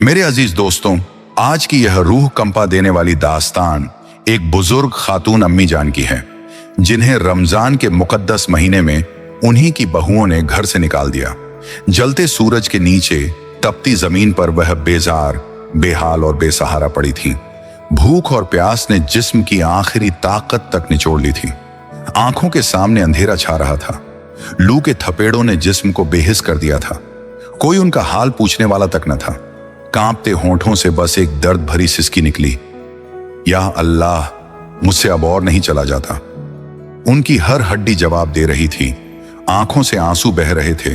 मेरे अजीज दोस्तों, आज की यह रूह कंपा देने वाली दास्तान एक बुजुर्ग खातून अम्मी जान की है, जिन्हें रमजान के मुकद्दस महीने में उन्हीं की बहुओं ने घर से निकाल दिया। जलते सूरज के नीचे तपती जमीन पर वह बेजार, बेहाल और बेसहारा पड़ी थी। भूख और प्यास ने जिस्म की आखिरी ताकत तक निचोड़ ली थी। आंखों के सामने अंधेरा छा रहा था। लू के थपेड़ों ने जिस्म को बेहिस कर दिया था। कोई उनका हाल पूछने वाला तक न था। कांपते होंठों से बस एक दर्द भरी सिसकी निकली, या अल्लाह, मुझसे अब और नहीं चला जाता। उनकी हर हड्डी जवाब दे रही थी। आंखों से आंसू बह रहे थे,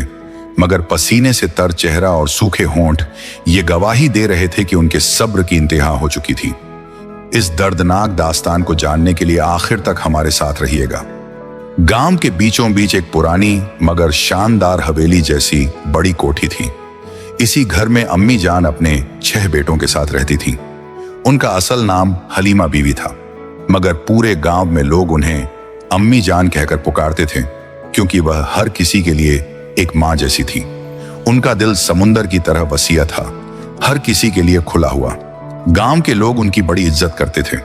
मगर पसीने से तर चेहरा और सूखे होंठ ये गवाही दे रहे थे कि उनके सब्र की इंतहा हो चुकी थी। इस दर्दनाक दास्तान को जानने के लिए आखिर तक हमारे साथ रहिएगा। गांव के बीचों बीच एक पुरानी मगर शानदार हवेली जैसी बड़ी कोठी थी। इसी घर में अम्मी जान अपने 6 बेटों के साथ रहती थी। उनका असल नाम हलीमा बीवी था, मगर पूरे गांव में लोग उन्हें अम्मी जान कहकर पुकारते थे, क्योंकि वह हर किसी के लिए एक माँ जैसी थी। उनका दिल समुंदर की तरह वसीया था, हर किसी के लिए खुला हुआ। गांव के लोग उनकी बड़ी इज्जत करते थे।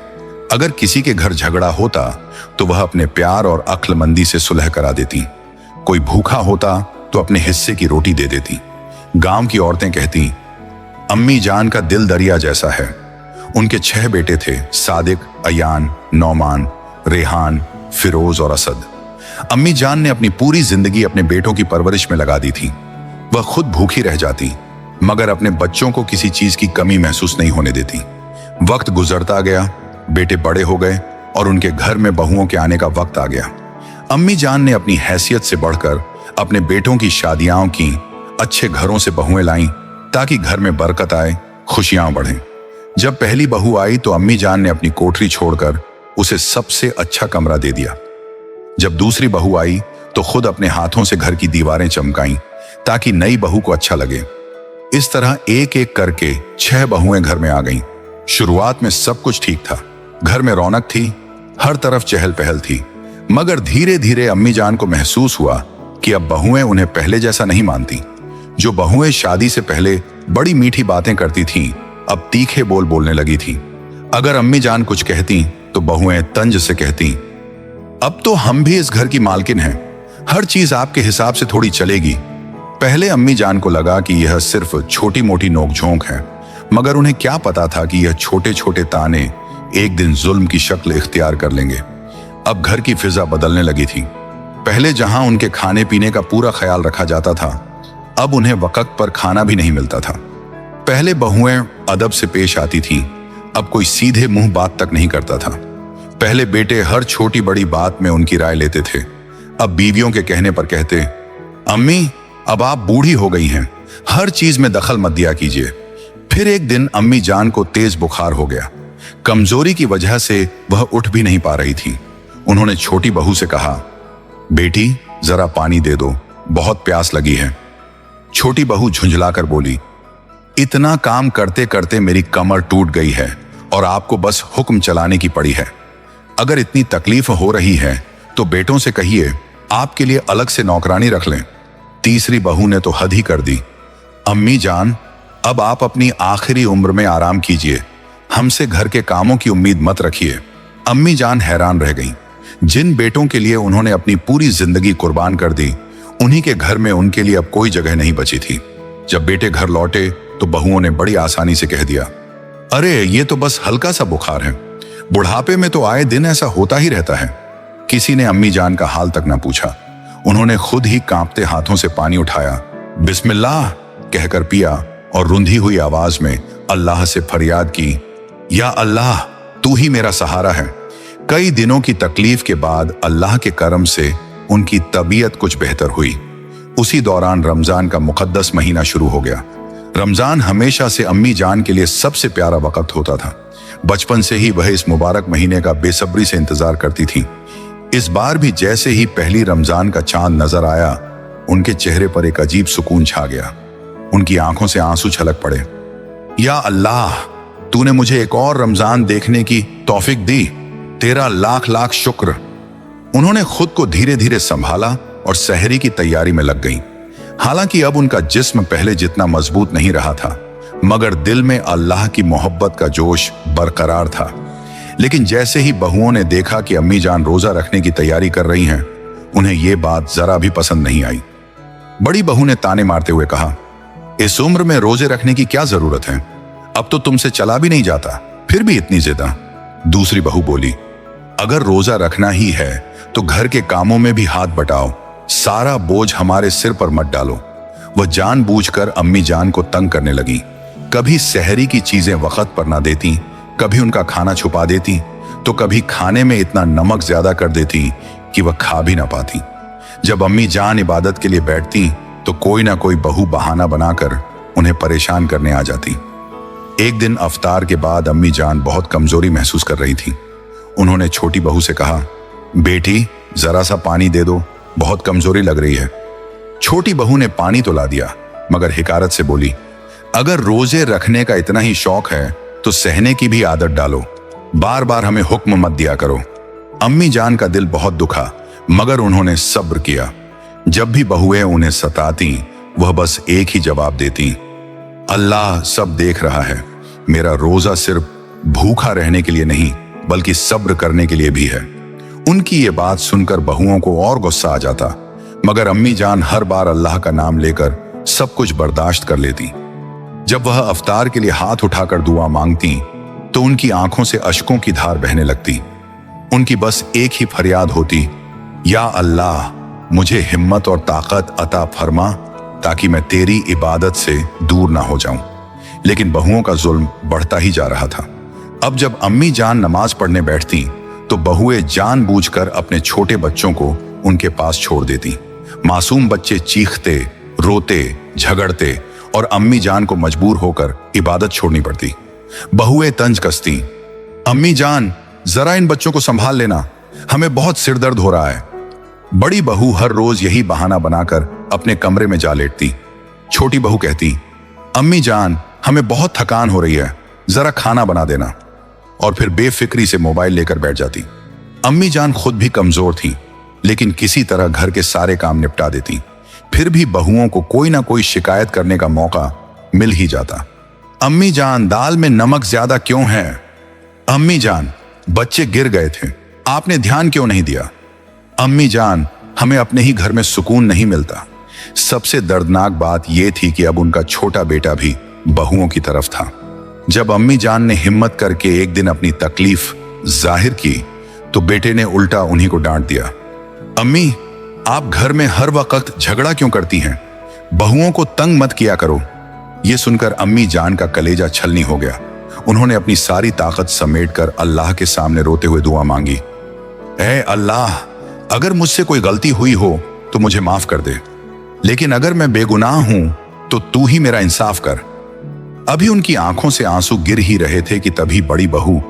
अगर किसी के घर झगड़ा होता तो वह अपने प्यार और अक्लमंदी से सुलह करा देती। कोई भूखा होता तो अपने हिस्से की रोटी दे देती। गांव की औरतें कहती, अम्मी जान का दिल दरिया जैसा है। उनके 6 बेटे थे, सादिक, अयान, नौमान, रेहान, फिरोज और असद। अम्मी जान ने अपनी पूरी जिंदगी अपने बेटों की परवरिश में लगा दी थी। वह खुद भूखी रह जाती, मगर अपने बच्चों को किसी चीज की कमी महसूस नहीं होने देती। वक्त गुजरता गया, बेटे बड़े हो गए और उनके घर में बहुओं के आने का वक्त आ गया। अम्मी जान ने अपनी हैसियत से बढ़कर अपने बेटों की शादियां की, अच्छे घरों से बहुएं लाईं ताकि घर में बरकत आए, खुशियां बढ़ें। जब पहली बहू आई तो अम्मी जान ने अपनी कोठरी छोड़कर उसे सबसे अच्छा कमरा दे दिया। जब दूसरी बहू आई तो खुद अपने हाथों से घर की दीवारें चमकाईं ताकि नई बहू को अच्छा लगे। इस तरह एक एक करके 6 बहुएं घर में आ गईं। शुरुआत में सब कुछ ठीक था, घर में रौनक थी, हर तरफ चहल पहल थी। मगर धीरे धीरे अम्मी जान को महसूस हुआ कि अब बहुएं उन्हें पहले जैसा नहीं मानती। जो बहुएं शादी से पहले बड़ी मीठी बातें करती थीं, अब तीखे बोल बोलने लगी थीं। अगर अम्मी जान कुछ कहती तो बहुएं तंज से कहती, अब तो हम भी इस घर की मालकिन हैं, हर चीज आपके हिसाब से थोड़ी चलेगी। पहले अम्मी जान को लगा कि यह सिर्फ छोटी मोटी नोकझोंक है, मगर उन्हें क्या पता था कि यह छोटे छोटे ताने एक दिन जुल्म की शक्ल इख्तियार कर लेंगे। अब घर की फिजा बदलने लगी थी। पहले जहां उनके खाने पीने का पूरा ख्याल रखा जाता था, अब उन्हें वक्त पर खाना भी नहीं मिलता था। पहले बहुएं अदब से पेश आती थीं, अब कोई सीधे मुंह बात तक नहीं करता था। पहले बेटे हर छोटी बड़ी बात में उनकी राय लेते थे, अब बीवियों के कहने पर कहते, अम्मी अब आप बूढ़ी हो गई हैं, हर चीज में दखल मत दिया कीजिए। फिर एक दिन अम्मी जान को तेज बुखार हो गया। कमजोरी की वजह से वह उठ भी नहीं पा रही थी। उन्होंने छोटी बहू से कहा, बेटी जरा पानी दे दो, बहुत प्यास लगी है। छोटी बहू झुंझलाकर बोली, इतना काम करते करते मेरी कमर टूट गई है और आपको बस हुक्म चलाने की पड़ी है। अगर इतनी तकलीफ हो रही है तो बेटों से कहिए आपके लिए अलग से नौकरानी रख लें। तीसरी बहू ने तो हद ही कर दी, अम्मी जान अब आप अपनी आखिरी उम्र में आराम कीजिए, हमसे घर के कामों की उम्मीद मत रखिए। अम्मी जान हैरान रह गईं। जिन बेटों के लिए उन्होंने अपनी पूरी जिंदगी कुर्बान कर दी, उन्हीं के घर में उनके लिए अब कोई जगह नहीं बची थी। जब बेटे घर लौटे तो बहुओं ने बड़ी आसानी से कह दिया, अरे ये तो बस हल्का सा बुखार है, बुढ़ापे में तो आए दिन ऐसा होता ही रहता है। किसी ने अम्मी जान का हाल तक ना पूछा। उन्होंने खुद ही कांपते हाथों से पानी उठाया, बिस्मिल्लाह कहकर पिया और रुंधी हुई आवाज में अल्लाह से फरियाद की, या अल्लाह तू ही मेरा सहारा है। कई दिनों की तकलीफ के बाद अल्लाह के करम से उनकी तबीयत कुछ बेहतर हुई। उसी दौरान रमजान का मुकद्दस महीना शुरू हो गया। रमजान हमेशा से अम्मी जान के लिए सबसे प्यारा वक्त होता था। बचपन से ही वह इस मुबारक महीने का बेसब्री से इंतजार करती थी। इस बार भी जैसे ही पहली रमजान का चांद नजर आया, उनके चेहरे पर एक अजीब सुकून छा गया। उनकी आंखों से आंसू छलक पड़े। या अल्लाह, तूने मुझे एक और रमजान देखने की तौफीक दी, तेरा लाख लाख शुक्र। उन्होंने खुद को धीरे धीरे संभाला और सहरी की तैयारी में लग गईं। हालांकि अब उनका जिस्म पहले जितना मजबूत नहीं रहा था, मगर दिल में अल्लाह की मोहब्बत का जोश बरकरार था। लेकिन जैसे ही बहुओं ने देखा कि अम्मी जान रोजा रखने की तैयारी कर रही हैं, उन्हें यह बात जरा भी पसंद नहीं आई। बड़ी बहू ने ताने मारते हुए कहा, इस उम्र में रोजे रखने की क्या जरूरत है? अब तो तुमसे चला भी नहीं जाता, फिर भी इतनी जिद्द। दूसरी बहू बोली, अगर रोजा रखना ही है तो घर के कामों में भी हाथ बटाओ, सारा बोझ हमारे सिर पर मत डालो। वह जानबूझकर अम्मी जान को तंग करने लगी। कभी सहरी की चीजें वक्त पर ना देती, कभी उनका खाना छुपा देती, तो कभी खाने में इतना नमक ज्यादा कर देती कि वह खा भी ना पाती। जब अम्मी जान इबादत के लिए बैठती तो कोई ना कोई बहू बहाना बनाकर उन्हें परेशान करने आ जाती। एक दिन अफ्तार के बाद अम्मी जान बहुत कमजोरी महसूस कर रही थी। उन्होंने छोटी बहू से कहा, बेटी जरा सा पानी दे दो, बहुत कमजोरी लग रही है। छोटी बहू ने पानी तो ला दिया, मगर हिकारत से बोली, अगर रोजे रखने का इतना ही शौक है तो सहने की भी आदत डालो, बार बार हमें हुक्म मत दिया करो। अम्मी जान का दिल बहुत दुखा, मगर उन्होंने सब्र किया। जब भी बहुएं उन्हें सताती, वह बस एक ही जवाब देती, अल्लाह सब देख रहा है, मेरा रोजा सिर्फ भूखा रहने के लिए नहीं बल्कि सब्र करने के लिए भी है। उनकी ये बात सुनकर बहुओं को और गुस्सा आ जाता, मगर अम्मी जान हर बार अल्लाह का नाम लेकर सब कुछ बर्दाश्त कर लेती। जब वह अफ्तार के लिए हाथ उठाकर दुआ मांगती तो उनकी आंखों से अश्कों की धार बहने लगती। उनकी बस एक ही फरियाद होती, या अल्लाह मुझे हिम्मत और ताकत अता फरमा ताकि मैं तेरी इबादत से दूर ना हो जाऊं। लेकिन बहुओं का जुल्म बढ़ता ही जा रहा था। अब जब अम्मी जान नमाज पढ़ने बैठती तो बहुएं जानबूझकर अपने छोटे बच्चों को उनके पास छोड़ देती। मासूम बच्चे चीखते, रोते, झगड़ते और अम्मी जान को मजबूर होकर इबादत छोड़नी पड़ती। बहुएं तंज कसती, अम्मी जान जरा इन बच्चों को संभाल लेना, हमें बहुत सिरदर्द हो रहा है। बड़ी बहू हर रोज यही बहाना बनाकर अपने कमरे में जा लेटती। छोटी बहू कहती, अम्मी जान हमें बहुत थकान हो रही है, जरा खाना बना देना, और फिर बेफिक्री से मोबाइल लेकर बैठ जाती। अम्मी जान खुद भी कमजोर थी, लेकिन किसी तरह घर के सारे काम निपटा देती। फिर भी बहुओं को कोई ना कोई शिकायत करने का मौका मिल ही जाता। अम्मी जान दाल में नमक ज्यादा क्यों है? अम्मी जान बच्चे गिर गए थे, आपने ध्यान क्यों नहीं दिया? अम्मी जान हमें अपने ही घर में सुकून नहीं मिलता। सबसे दर्दनाक बात यह थी कि अब उनका छोटा बेटा भी बहुओं की तरफ था। जब अम्मी जान ने हिम्मत करके एक दिन अपनी तकलीफ जाहिर की तो बेटे ने उल्टा उन्हीं को डांट दिया, अम्मी आप घर में हर वक्त झगड़ा क्यों करती हैं? बहुओं को तंग मत किया करो। यह सुनकर अम्मी जान का कलेजा छलनी हो गया। उन्होंने अपनी सारी ताकत समेटकर अल्लाह के सामने रोते हुए दुआ मांगी, ऐ अल्लाह अगर मुझसे कोई गलती हुई हो तो मुझे माफ कर दे, लेकिन अगर मैं बेगुनाह हूं तो तू ही मेरा इंसाफ कर। अभी उनकी आंखों से आंसू गिर ही रहे थे कि तभी बड़ी बहू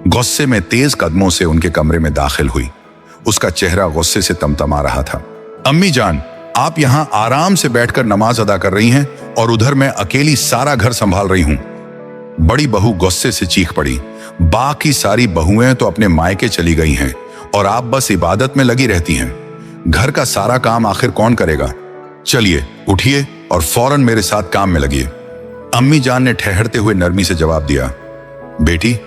गुस्से में तेज कदमों से उनके कमरे में दाखिल हुई। उसका चेहरा गुस्से से तमतमा रहा था। अम्मी जान आप यहां आराम से बैठकर नमाज अदा कर रही हैं और उधर मैं अकेली सारा घर संभाल रही हूं। बड़ी बहू गुस्से से चीख पड़ी, बाकी सारी बहुएं तो अपने मायके चली गई हैं और आप बस इबादत में लगी रहती हैं। घर का सारा काम आखिर कौन करेगा? चलिए उठिए और फौरन मेरे साथ काम में लगिए। अम्मी जान ने ठहरते हुए नरमी से जवाब दिया, बेटी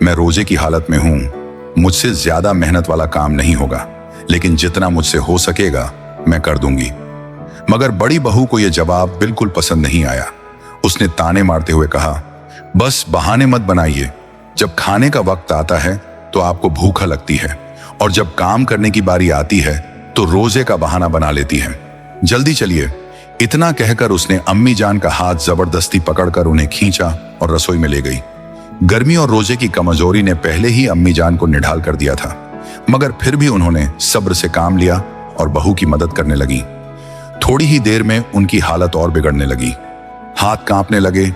मैं रोजे की हालत में हूं, मुझसे ज्यादा मेहनत वाला काम नहीं होगा, लेकिन जितना मुझसे हो सकेगा मैं कर दूंगी। मगर बड़ी बहू को यह जवाब बिल्कुल पसंद नहीं आया। उसने ताने मारते हुए कहा, बस बहाने मत बनाइए, जब खाने का वक्त आता है तो आपको भूख लगती है, और जब काम करने की बारी आती है तो रोजे का बहाना बना लेती है। जल्दी चलिए। इतना कहकर उसने अम्मी जान का हाथ जबरदस्ती पकड़कर उन्हें खींचा और रसोई में ले गई। गर्मी और रोजे की कमजोरी ने पहले ही अम्मी जान को निढाल कर दिया था, मगर फिर भी उन्होंने सब्र से काम लिया और बहू की मदद करने लगी। थोड़ी ही देर में उनकी हालत और बिगड़ने लगी। हाथ कांपने लगे,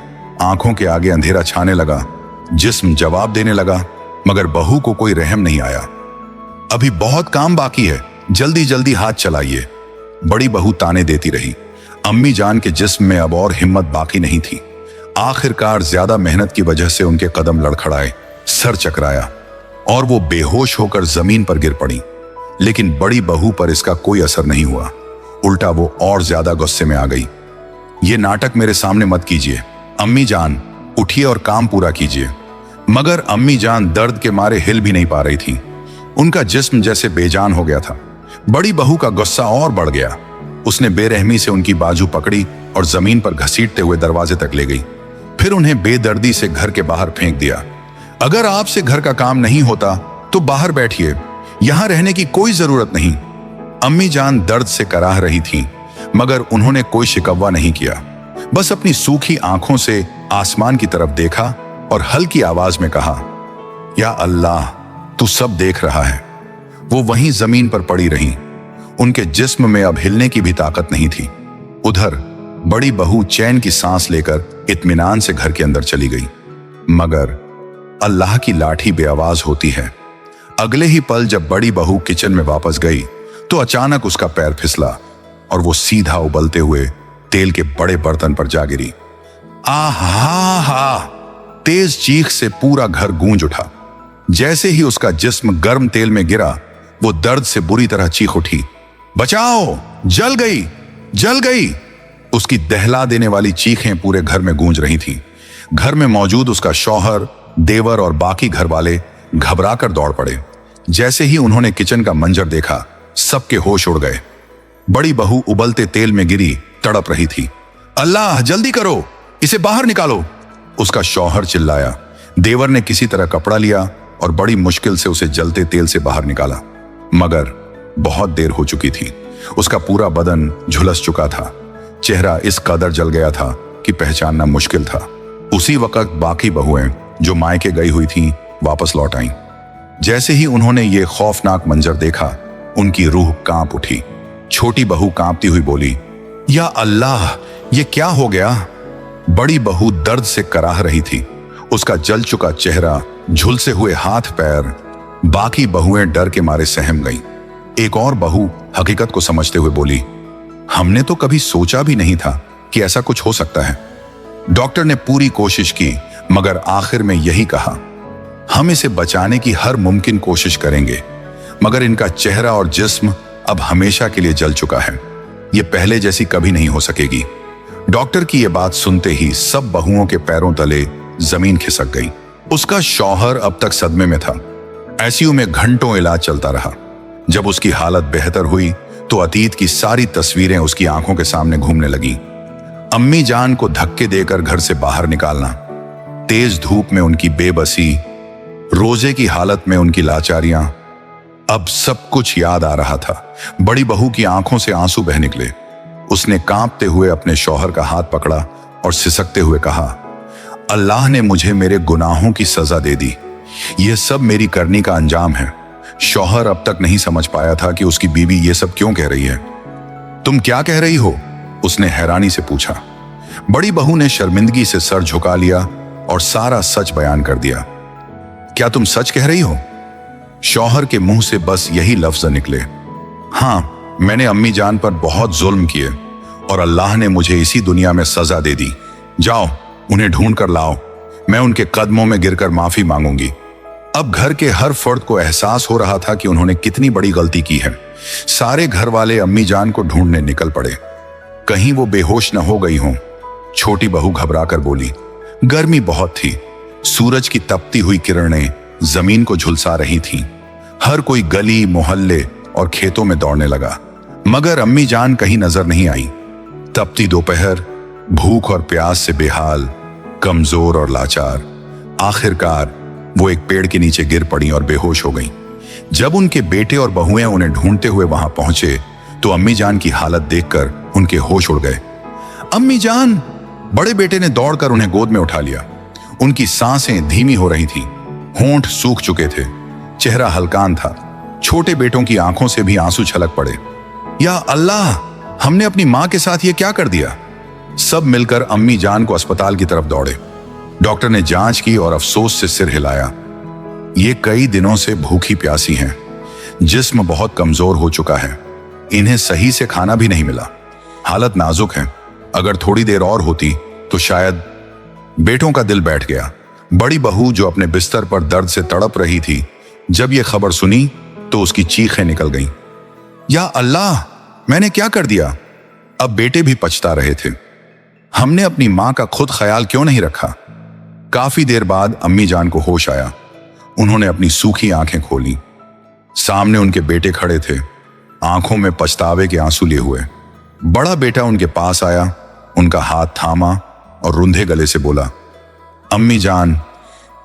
आंखों के आगे अंधेरा छाने लगा, जिस्म जवाब देने लगा, मगर बहू को कोई रहम नहीं आया। अभी बहुत काम बाकी है, जल्दी जल्दी हाथ चलाइए। बड़ी बहू ताने देती रही। अम्मी जान के जिस्म में अब और हिम्मत बाकी नहीं थी। आखिरकार ज्यादा मेहनत की वजह से उनके कदम लड़खड़ाए, सर चकराया और वो बेहोश होकर जमीन पर गिर पड़ी। लेकिन बड़ी बहू पर इसका कोई असर नहीं हुआ, उल्टा वो और ज्यादा गुस्से में आ गई। ये नाटक मेरे सामने मत कीजिए, अम्मी जान उठिए और काम पूरा कीजिए। मगर अम्मी जान दर्द के मारे हिल भी नहीं पा रही थी। उनका जिस्म जैसे बेजान हो गया था। बड़ी बहू का गुस्सा और बढ़ गया। उसने बेरहमी से उनकी बाजू पकड़ी और जमीन पर घसीटते हुए दरवाजे तक ले गई। फिर उन्हें बेदर्दी से घर के बाहर फेंक दिया। अगर आपसे घर का काम नहीं होता तो बाहर बैठिए, यहां रहने की कोई जरूरत नहीं। अम्मी जान दर्द से कराह रही थीं, मगर उन्होंने कोई शिकवा नहीं किया। बस अपनी सूखी आंखों से आसमान की तरफ देखा और हल्की आवाज में कहा, या अल्लाह, तू सब देख रहा है। वो वहीं जमीन पर पड़ी रही। उनके जिस्म में अब हिलने की भी ताकत नहीं थी। उधर बड़ी बहू चैन की सांस लेकर इत्मीनान से घर के अंदर चली गई। मगर अल्लाह की लाठी बेआवाज होती है। अगले ही पल जब बड़ी बहू किचन में वापस गई तो अचानक उसका पैर फिसला और वो सीधा उबलते हुए तेल के बड़े बर्तन पर जा गिरी। आहा हा! तेज चीख से पूरा घर गूंज उठा। जैसे ही उसका जिस्म गर्म तेल में गिरा, वो दर्द से बुरी तरह चीख उठी, बचाओ, जल गई, जल गई। उसकी दहला देने वाली चीखें पूरे घर में गूंज रही थीं। घर में मौजूद उसका शौहर, देवर और बाकी घर वाले घबराकर दौड़ पड़े। जैसे ही उन्होंने किचन का मंजर देखा, सबके होश उड़ गए। बड़ी बहू उबलते तेल में गिरी तड़प रही थी। अल्लाह, जल्दी करो, इसे बाहर निकालो, उसका शौहर चिल्लाया। देवर ने किसी तरह कपड़ा लिया और बड़ी मुश्किल से उसे जलते तेल से बाहर निकाला। मगर बहुत देर हो चुकी थी। उसका पूरा बदन झुलस चुका था। चेहरा इस कदर जल गया था कि पहचानना मुश्किल था। उसी वक्त बाकी बहुएं जो मायके गई हुई थीं वापस लौट आईं। जैसे ही उन्होंने ये खौफनाक मंजर देखा, उनकी रूह कांप उठी। छोटी बहू कांपती हुई बोली, या अल्लाह, ये क्या हो गया? बड़ी बहू दर्द से कराह रही थी। उसका जल चुका चेहरा, झुलसे हुए हाथ पैर। बाकी बहुएं डर के मारे सहम गईं। एक और बहू हकीकत को समझते हुए बोली, हमने तो कभी सोचा भी नहीं था कि ऐसा कुछ हो सकता है। डॉक्टर ने पूरी कोशिश की, मगर आखिर में यही कहा, हम इसे बचाने की हर मुमकिन कोशिश करेंगे, मगर इनका चेहरा और जिस्म अब हमेशा के लिए जल चुका है। ये पहले जैसी कभी नहीं हो सकेगी। डॉक्टर की ये बात सुनते ही सब बहुओं के पैरों तले जमीन खिसक गई। उसका शौहर अब तक सदमे में था। आईसीयू में घंटों इलाज चलता रहा। जब उसकी हालत बेहतर हुई तो अतीत की सारी तस्वीरें उसकी आंखों के सामने घूमने लगी। अम्मी जान को धक्के देकर घर से बाहर निकालना, तेज धूप में उनकी बेबसी, रोजे की हालत में उनकी लाचारियां, अब सब कुछ याद आ रहा था। बड़ी बहू की आंखों से आंसू बह निकले। उसने कांपते हुए अपने शौहर का हाथ पकड़ा और सिसकते हुए कहा, अल्लाह ने मुझे मेरे गुनाहों की सजा दे दी। यह सब मेरी करनी का अंजाम है। शौहर अब तक नहीं समझ पाया था कि उसकी बीवी ये सब क्यों कह रही है। तुम क्या कह रही हो? उसने हैरानी से पूछा। बड़ी बहू ने शर्मिंदगी से सर झुका लिया और सारा सच बयान कर दिया। क्या तुम सच कह रही हो? शौहर के मुंह से बस यही लफ्ज निकले, हाँ, मैंने अम्मी जान पर बहुत जुल्म किए और अल्लाह ने मुझे इसी दुनिया में सजा दे दी। जाओ, उन्हें ढूंढ कर लाओ। मैं उनके कदमों में गिरकर माफी मांगूंगी। अब घर के हर फर्द को एहसास हो रहा था कि उन्होंने कितनी बड़ी गलती की है। सारे घर वाले अम्मी जान को ढूंढने निकल पड़े। कहीं वो बेहोश न हो गई हों। छोटी बहू घबराकर बोली, गर्मी बहुत थी। सूरज की तपती हुई किरणें जमीन को झुलसा रही थीं। हर कोई गली, मोहल्ले और खेतों में दौड़ने लगा, मगर अम्मी जान कहीं नजर नहीं आई। तपती दोपहर, भूख और प्यास से बेहाल, कमजोर और लाचार, आखिरकार वो एक पेड़ के नीचे गिर पड़ी और बेहोश हो गईं। जब उनके बेटे और बहुएं उन्हें ढूंढते हुए वहां पहुंचे तो अम्मी जान की हालत देखकर उनके होश उड़ गए। अम्मी जान! बड़े बेटे ने दौड़कर उन्हें गोद में उठा लिया। उनकी सांसें धीमी हो रही थीं, होंठ सूख चुके थे, चेहरा हल्कान था। छोटे बेटों की आंखों से भी आंसू छलक पड़े। या अल्लाह, हमने अपनी मां के साथ ये क्या कर दिया? सब मिलकर अम्मी जान को अस्पताल की तरफ दौड़े। डॉक्टर ने जांच की और अफसोस से सिर हिलाया। ये कई दिनों से भूखी प्यासी हैं, जिस्म बहुत कमजोर हो चुका है, इन्हें सही से खाना भी नहीं मिला, हालत नाजुक है। अगर थोड़ी देर और होती तो शायद। बेटों का दिल बैठ गया। बड़ी बहू जो अपने बिस्तर पर दर्द से तड़प रही थी, जब यह खबर सुनी तो उसकी चीखें निकल गईं। या अल्लाह, मैंने क्या कर दिया? अब बेटे भी पछता रहे थे। हमने अपनी माँ का खुद ख्याल क्यों नहीं रखा? काफी देर बाद अम्मी जान को होश आया। उन्होंने अपनी सूखी आंखें खोली। सामने उनके बेटे खड़े थे, आंखों में पछतावे के आंसू लिए हुए। बड़ा बेटा उनके पास आया, उनका हाथ थामा और रुंधे गले से बोला, अम्मी जान,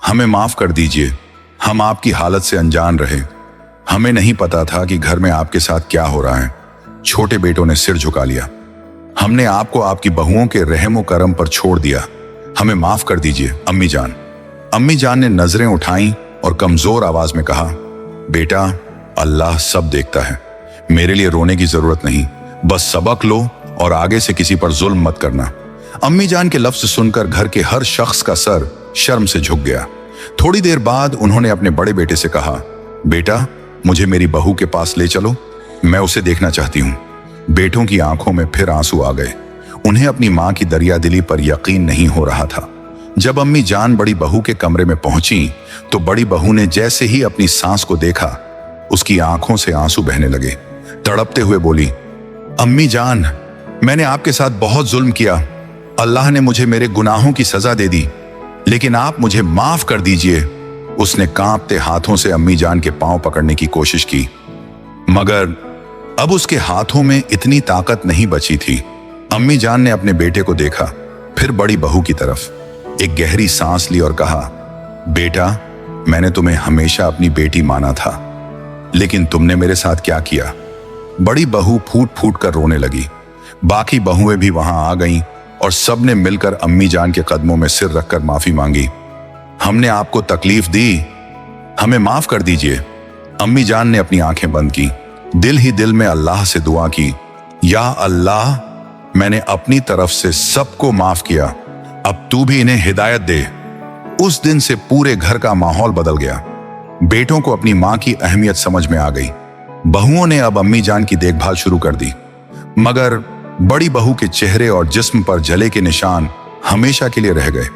हमें माफ कर दीजिए, हम आपकी हालत से अनजान रहे। हमें नहीं पता था कि घर में आपके साथ क्या हो रहा है। छोटे बेटों ने सिर झुका लिया। हमने आपको आपकी बहुओं के रहमो करम पर छोड़ दिया, हमें माफ कर दीजिए अम्मी जान। अम्मी जान ने नजरें उठाई और कमजोर आवाज में कहा, बेटा, अल्लाह सब देखता है, मेरे लिए रोने की जरूरत नहीं, बस सबक लो और आगे से किसी पर जुल्म मत करना। अम्मी जान के लफ्ज सुनकर घर के हर शख्स का सर शर्म से झुक गया। थोड़ी देर बाद उन्होंने अपने बड़े बेटे से कहा, बेटा, मुझे मेरी बहू के पास ले चलो, मैं उसे देखना चाहती हूँ। बेटों की आंखों में फिर आंसू आ गए। उन्हें अपनी माँ की दरियादिली पर यकीन नहीं हो रहा था। जब अम्मी जान बड़ी बहू के कमरे में पहुंची तो बड़ी बहू ने जैसे ही अपनी सांस को देखा, उसकी आंखों से आंसू बहने लगे। तड़पते हुए बोली, अम्मी जान, मैंने आपके साथ बहुत जुल्म किया। अल्लाह ने मुझे मेरे गुनाहों की सजा दे दी, लेकिन आप मुझे माफ कर दीजिए। उसने कांपते हाथों से अम्मी जान के पांव पकड़ने की कोशिश की, मगर अब उसके हाथों में इतनी ताकत नहीं बची थी। अम्मी जान ने अपने बेटे को देखा, फिर बड़ी बहू की तरफ, एक गहरी सांस ली और कहा, बेटा, मैंने तुम्हें हमेशा अपनी बेटी माना था, लेकिन तुमने मेरे साथ क्या किया? बड़ी बहू फूट फूट कर रोने लगी। बाकी बहुएं भी वहां आ गईं और सबने मिलकर अम्मी जान के कदमों में सिर रखकर माफी मांगी। हमने आपको तकलीफ दी, हमें माफ कर दीजिए। अम्मी जान ने अपनी आंखें बंद की, दिल ही दिल में अल्लाह से दुआ की, या अल्लाह, मैंने अपनी तरफ से सबको माफ किया, अब तू भी इन्हें हिदायत दे। उस दिन से पूरे घर का माहौल बदल गया। बेटों को अपनी मां की अहमियत समझ में आ गई। बहुओं ने अब अम्मी जान की देखभाल शुरू कर दी, मगर बड़ी बहू के चेहरे और जिस्म पर जले के निशान हमेशा के लिए रह गए।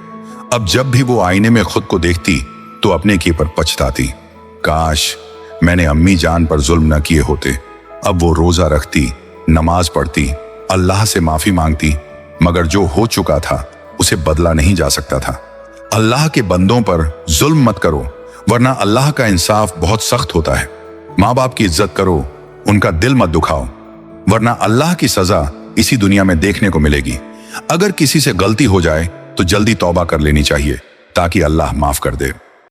अब जब भी वो आईने में खुद को देखती तो अपने किए पर पछताती, काश मैंने अम्मी जान पर जुल्म न किए होते। अब वो रोजा रखती, नमाज पढ़ती, अल्लाह से माफी मांगती, मगर जो हो चुका था उसे बदला नहीं जा सकता था। अल्लाह के बंदों पर जुल्म मत करो, वरना अल्लाह का इंसाफ बहुत सख्त होता है। माँ बाप की इज्जत करो, उनका दिल मत दुखाओ, वरना अल्लाह की सजा इसी दुनिया में देखने को मिलेगी। अगर किसी से गलती हो जाए तो जल्दी तौबा कर लेनी चाहिए ताकि अल्लाह माफ कर दे।